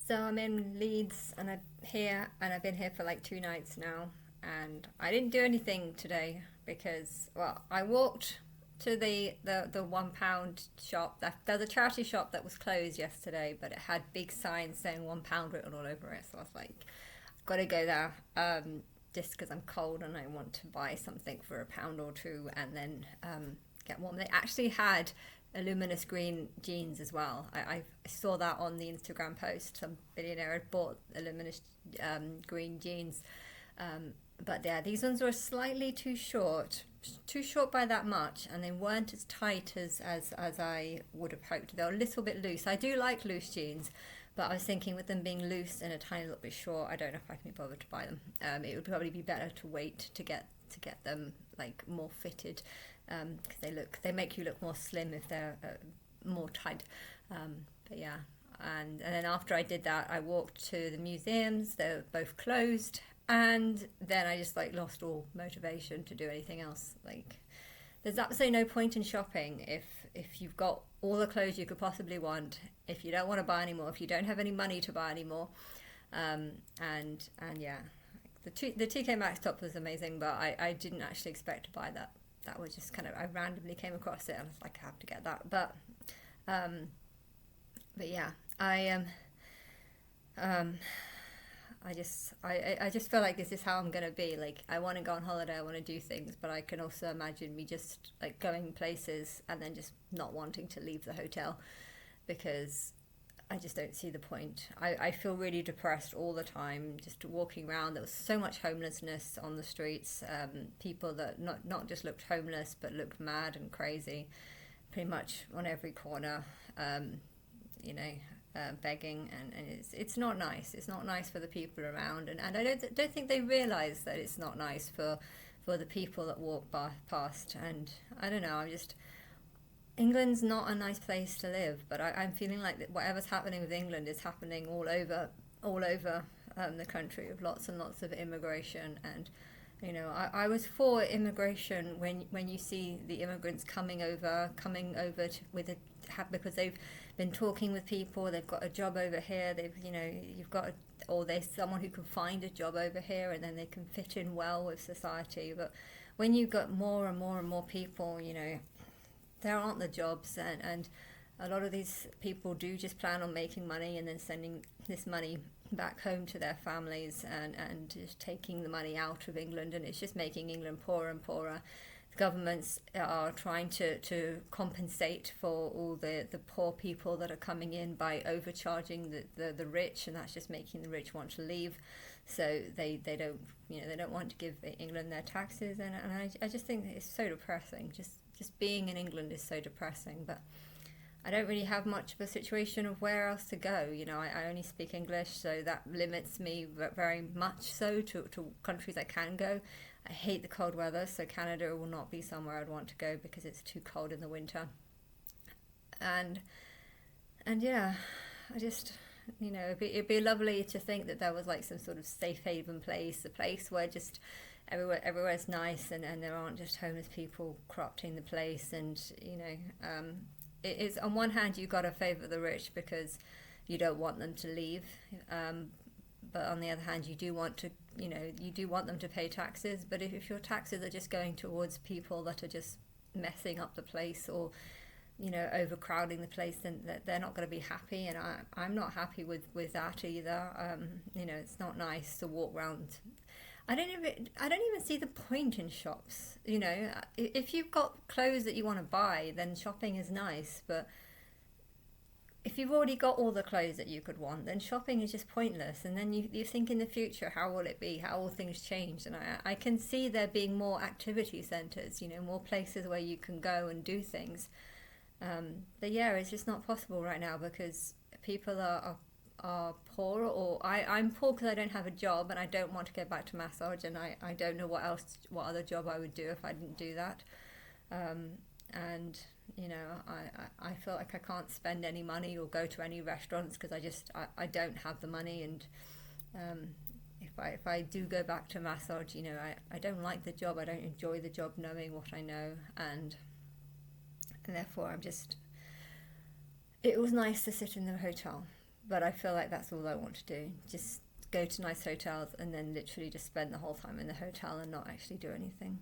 So I'm in Leeds and I've been here for like 2 nights now, and I didn't do anything today because, well, I walked to the £1 shop. There's a charity shop that was closed yesterday, but it had big signs saying £1 written all over it. So I was like, got to go there, just because I'm cold and I want to buy something for £1 or £2, and then get warm. They actually had a luminous green jeans as well. I saw that on the Instagram post. Some billionaire had bought a luminous green jeans. But yeah, these ones were slightly too short by that much, and they weren't as tight as I would have hoped. They were a little bit loose. I do like loose jeans, but I was thinking with them being loose and a tiny little bit short, I don't know if I can be bothered to buy them. It would probably be better to wait to get them like more fitted, because they make you look more slim if they're more tight. But yeah, and then after I did that, I walked to the museums. They were both closed, and then I just like lost all motivation to do anything else. Like, there's absolutely no point in shopping if you've got all the clothes you could possibly want, if you don't want to buy anymore, if you don't have any money to buy anymore. And yeah, the TK Maxx top was amazing, but I didn't actually expect to buy that. That was just kind of, I randomly came across it and I was like, I have to get that. But yeah, I just feel like this is how I'm gonna be. Like, I want to go on holiday, I want to do things, but I can also imagine me just like going places and then just not wanting to leave the hotel because I just don't see the point. I feel really depressed all the time just walking around. There was so much homelessness on the streets. People that not just looked homeless but looked mad and crazy, pretty much on every corner. You know, begging, and it's not nice. It's not nice for the people around, and I don't think they realise that it's not nice for the people that walk past. And I don't know. England's not a nice place to live, but I'm feeling like that whatever's happening with England is happening all over the country, with lots and lots of immigration. And you know, I was for immigration when you see the immigrants coming over because they've been talking with people, they've got a job over here, or there's someone who can find a job over here, and then they can fit in well with society. But when you've got more and more and more people, you know, there aren't the jobs, and a lot of these people do just plan on making money and then sending this money back home to their families, and just taking the money out of England, and it's just making England poorer and poorer. The governments are trying to compensate for all the poor people that are coming in by overcharging the rich, and that's just making the rich want to leave. So they don't want to give England their taxes, and I just think it's so depressing. Just being in England is so depressing, but I don't really have much of a situation of where else to go. You know, I only speak English, so that limits me very much so to countries I can go. I hate the cold weather, so Canada will not be somewhere I'd want to go because it's too cold in the winter. And yeah, I just, you know, it'd be lovely to think that there was like some sort of safe haven place, a place where just everywhere's nice, and there aren't just homeless people corrupting the place. And you know, it is, on one hand, you've got to favour the rich because you don't want them to leave, but on the other hand, you do want them to pay taxes. But if your taxes are just going towards people that are just messing up the place, or you know, overcrowding the place, then they're not going to be happy, and I'm not happy with that either. You know, it's not nice to walk around. I don't even see the point in shops. You know, if you've got clothes that you want to buy, then shopping is nice. But if you've already got all the clothes that you could want, then shopping is just pointless. And then you think in the future, how will it be? How will things change? And I can see there being more activity centres, you know, more places where you can go and do things. But yeah, it's just not possible right now because people are poor, or I'm poor because I don't have a job and I don't want to go back to massage, and I don't know what other job I would do if I didn't do that. And you know, I feel like I can't spend any money or go to any restaurants because I don't have the money. And if I do go back to massage, you know, I don't like the job, I don't enjoy the job knowing what I know, and therefore it was nice to sit in the hotel, But I feel like that's all I want to do. Just go to nice hotels and then literally just spend the whole time in the hotel and not actually do anything.